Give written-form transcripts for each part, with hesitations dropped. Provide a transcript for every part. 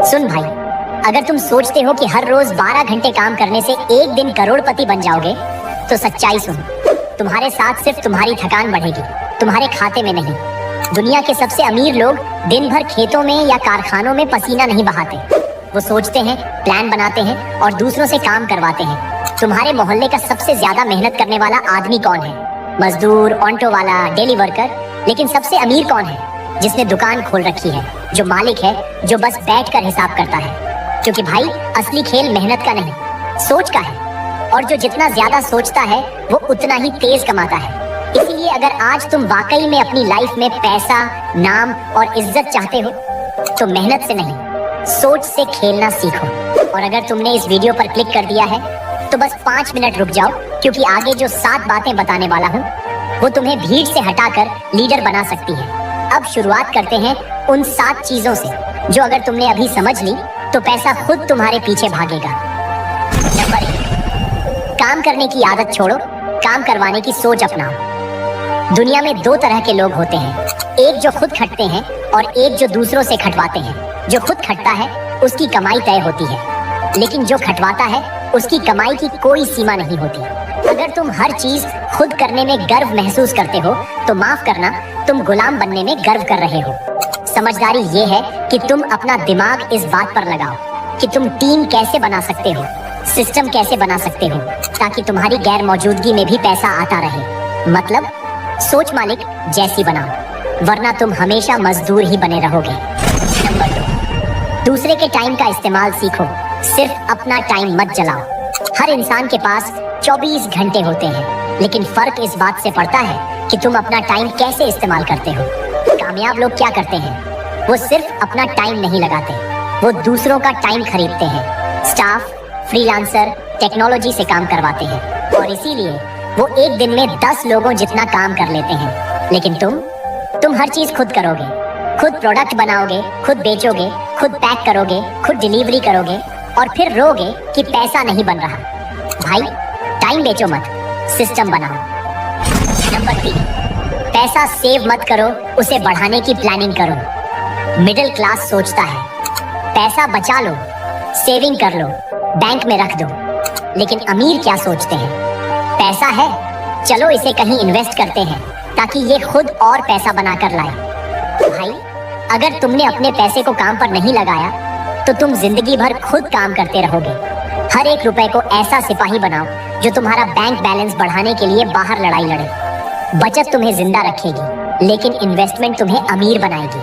सुन भाई, अगर तुम सोचते हो कि हर रोज 12 घंटे काम करने से एक दिन करोड़पति बन जाओगे, तो सच्चाई सुन, तुम्हारे साथ सिर्फ तुम्हारी थकान बढ़ेगी, तुम्हारे खाते में नहीं। दुनिया के सबसे अमीर लोग दिन भर खेतों में या कारखानों में पसीना नहीं बहाते। वो सोचते हैं, प्लान बनाते हैं और दूसरों से काम करवाते हैं। तुम्हारे मोहल्ले का सबसे ज्यादा मेहनत करने वाला आदमी कौन है? मजदूर, ऑटो वाला, डेली वर्कर। लेकिन सबसे अमीर कौन है? जिसने दुकान खोल रखी है, जो मालिक है, जो बस बैठकर हिसाब करता है। क्योंकि भाई, असली खेल मेहनत का नहीं, सोच का है। और जो जितना ज्यादा सोचता है वो उतना ही तेज कमाता है। इसीलिए अगर आज तुम वाकई में अपनी लाइफ में पैसा, नाम और इज्जत चाहते हो, तो मेहनत से नहीं, सोच से खेलना सीखो। और अगर तुमने इस वीडियो पर क्लिक कर दिया है तो बस 5 मिनट रुक जाओ, क्योंकि आगे जो 7 बातें बताने वाला हूँ वो तुम्हें भीड़ से हटाकर लीडर बना सकती है। अब शुरुआत करते हैं उन 7 चीजों से जो अगर तुमने अभी समझ ली तो पैसा खुद तुम्हारे पीछे भागेगा। नंबर 1, काम करने की आदत छोड़ो, काम करवाने की सोच अपनाओ। दुनिया में 2 तरह के लोग होते हैं, एक जो खुद खटते हैं और एक जो दूसरों से खटवाते हैं। जो खुद खटता है उसकी कमाई तय होती है, लेकिन जो खटवाता है उसकी कमाई की कोई सीमा नहीं होती। अगर तुम हर चीज खुद करने में गर्व महसूस करते हो तो माफ करना, तुम गुलाम बनने में गर्व कर रहे हो। समझदारी ये है कि तुम अपना दिमाग इस बात पर लगाओ कि तुम टीम कैसे बना सकते हो, सिस्टम कैसे बना सकते हो, ताकि तुम्हारी गैर मौजूदगी में भी पैसा आता रहे। मतलब सोच मालिक जैसी बनाओ, वरना तुम हमेशा मजदूर ही बने रहोगे। नंबर 2, दूसरे के टाइम का इस्तेमाल सीखो, सिर्फ अपना टाइम मत जलाओ। हर इंसान के पास 24 घंटे होते हैं, लेकिन फर्क इस बात से पड़ता है कि तुम अपना टाइम कैसे इस्तेमाल करते हो। कामयाब लोग क्या करते हैं? वो सिर्फ अपना टाइम नहीं लगाते, वो दूसरों का टाइम खरीदते हैं। स्टाफ, फ्रीलांसर, टेक्नोलॉजी से काम करवाते हैं, और इसीलिए वो एक दिन में 10 लोगों जितना काम कर लेते हैं। लेकिन तुम हर चीज खुद करोगे, खुद प्रोडक्ट बनाओगे, खुद बेचोगे, खुद पैक करोगे, खुद डिलीवरी करोगे, और फिर रोगे कि पैसा नहीं बन रहा। भाई, टाइम बेचो मत, सिस्टम बनाओ। नंबर 3, पैसा सेव मत करो, उसे बढ़ाने की प्लानिंग करो। मिडिल क्लास सोचता है पैसा बचा लो, सेविंग कर लो, बैंक में रख दो। लेकिन अमीर क्या सोचते हैं? पैसा है, चलो इसे कहीं इन्वेस्ट करते हैं ताकि ये खुद और पैसा बनाकर लाए। भाई, अगर तुमने अपने पैसे को काम पर नहीं लगाया तो तुम जिंदगी भर खुद काम करते रहोगे। हर एक रुपए को ऐसा सिपाही बनाओ जो तुम्हारा बैंक बैलेंस बढ़ाने के लिए बाहर लड़ाई लड़े। बचत तुम्हें जिंदा रखेगी, लेकिन इन्वेस्टमेंट तुम्हें अमीर बनाएगी।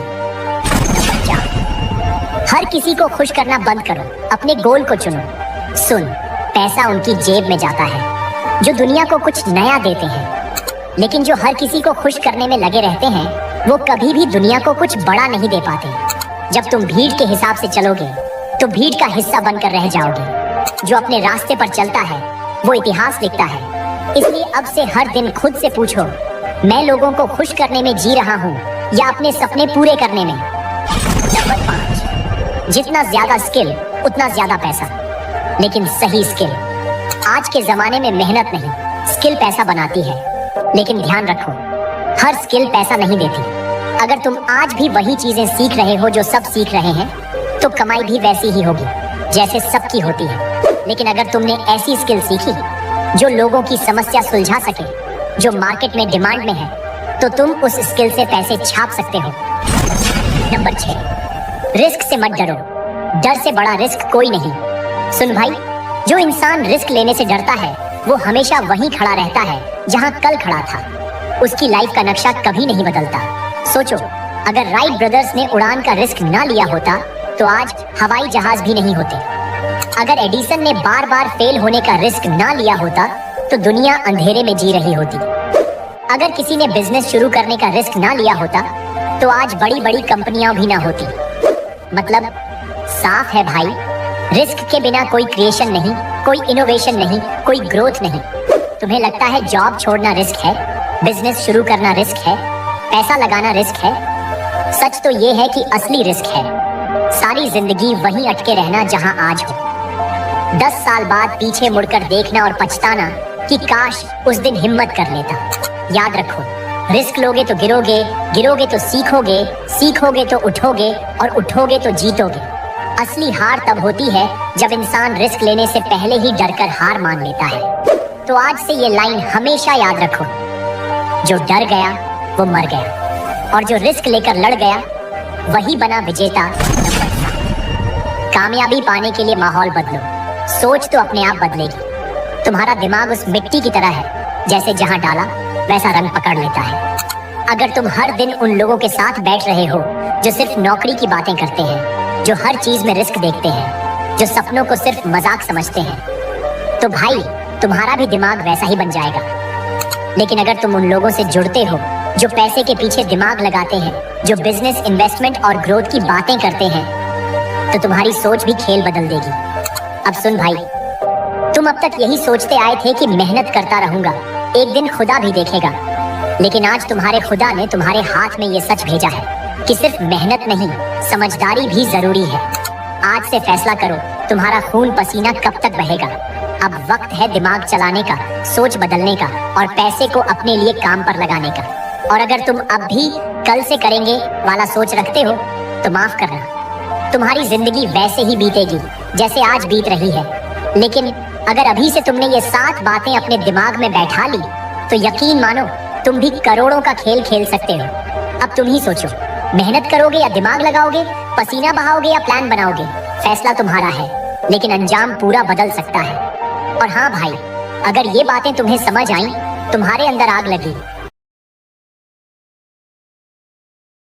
नंबर 4, हर किसी को खुश करना बंद करो, अपने गोल को चुनो। सुन, पैसा उनकी जेब में जाता है जो दुनिया को कुछ नया देते हैं, लेकिन जो हर किसी को खुश करने में लगे रहते हैं वो कभी भी दुनिया को कुछ बड़ा नहीं दे पाते। जब तुम भीड़ के हिसाब से चलोगे तो भीड़ का हिस्सा बनकर रह जाओगे। जो अपने रास्ते पर चलता है वो इतिहास लिखता है। इसलिए अब से हर दिन खुद से पूछो, मैं लोगों को खुश करने में जी रहा हूँ या अपने सपने पूरे करने में। नंबर 5, जितना ज्यादा स्किल उतना ज्यादा पैसा, लेकिन सही स्किल। आज के जमाने में मेहनत नहीं, स्किल पैसा बनाती है। लेकिन ध्यान रखो, हर स्किल पैसा नहीं देती। अगर तुम आज भी वही चीजें सीख रहे हो जो सब सीख रहे हैं, तो कमाई भी वैसी ही होगी जैसे सबकी होती है। लेकिन अगर तुमने ऐसी स्किल सीखी जो लोगों की समस्या सुलझा सके, जो मार्केट में डिमांड में है, तो तुम उस स्किल से पैसे छाप सकते हो। नंबर 6, रिस्क से मत डरो, डर से बड़ा रिस्क कोई नहीं। सुन भाई, जो इंसान रिस्क लेने से डरता है वो हमेशा वहीं खड़ा रहता है जहां कल खड़ा था। उसकी लाइफ का नक्शा कभी नहीं बदलता। सोचो, अगर राइट ब्रदर्स ने उड़ान का रिस्क ना लिया होता तो आज हवाई जहाज भी नहीं होते। अगर एडिसन ने बार बार फेल होने का रिस्क ना लिया होता तो दुनिया अंधेरे में जी रही होती। अगर किसी ने बिजनेस शुरू करने का रिस्क ना लिया होता तो आज बड़ी बड़ी कंपनियां भी ना होती। मतलब साफ है भाई, रिस्क के बिना कोई क्रिएशन नहीं, कोई इनोवेशन नहीं, कोई ग्रोथ नहीं। तुम्हें लगता है जॉब छोड़ना रिस्क है, बिजनेस शुरू करना रिस्क है, पैसा लगाना रिस्क है? सच तो ये है कि असली रिस्क है सारी जिंदगी वहीं अटके रहना जहां आज हो। 10 साल बाद पीछे मुड़कर देखना और पछताना कि काश उस दिन हिम्मत कर लेता। याद रखो, रिस्क लोगे तो गिरोगे, गिरोगे तो सीखोगे, सीखोगे तो उठोगे और उठोगे तो जीतोगे। असली हार तब होती है जब इंसान रिस्क लेने से पहले ही डरकर हार मान लेता है। तो आज से ये लाइन हमेशा याद रखो, जो डर गया वो मर गया, और जो रिस्क लेकर लड़ गया वही बना विजेता। कामयाबी पाने के लिए माहौल बदलो, सोच तो अपने आप बदलेगी। तुम्हारा दिमाग उस मिट्टी की तरह है, जैसे जहां डाला वैसा रंग पकड़ लेता है। अगर तुम हर दिन उन लोगों के साथ बैठ रहे हो जो सिर्फ नौकरी की बातें करते हैं, जो हर चीज में रिस्क देखते हैं, जो सपनों को सिर्फ मजाक समझते हैं, तो भाई तुम्हारा भी दिमाग वैसा ही बन जाएगा। लेकिन अगर तुम उन लोगों से जुड़ते हो जो पैसे के पीछे दिमाग लगाते हैं, जो बिजनेस, इन्वेस्टमेंट और ग्रोथ की बातें करते हैं, तो तुम्हारी सोच भी खेल बदल देगी। अब सुन भाई, तुम अब तक यही सोचते आए थे कि मेहनत करता रहूंगा, एक दिन खुदा भी देखेगा। लेकिन आज तुम्हारे खुदा ने तुम्हारे हाथ में ये सच भेजा है कि सिर्फ मेहनत नहीं, समझदारी भी जरूरी है। आज से फैसला करो, तुम्हारा खून पसीना कब तक बहेगा। अब वक्त है दिमाग चलाने का, सोच बदलने का और पैसे को अपने लिए काम पर लगाने का। और अगर तुम अब भी कल से करेंगे वाला सोच रखते हो तो माफ करना, तुम्हारी जिंदगी वैसे ही बीतेगी जैसे आज बीत रही है। लेकिन अगर अभी से तुमने ये 7 बातें अपने दिमाग में बैठा ली तो यकीन मानो तुम भी करोड़ों का खेल खेल सकते हो। अब तुम ही सोचो, मेहनत करोगे या दिमाग लगाओगे, पसीना बहाओगे या प्लान बनाओगे। फैसला तुम्हारा है, लेकिन अंजाम पूरा बदल सकता है। और हाँ भाई, अगर ये बातें तुम्हें समझ आईं, तुम्हारे अंदर आग लगी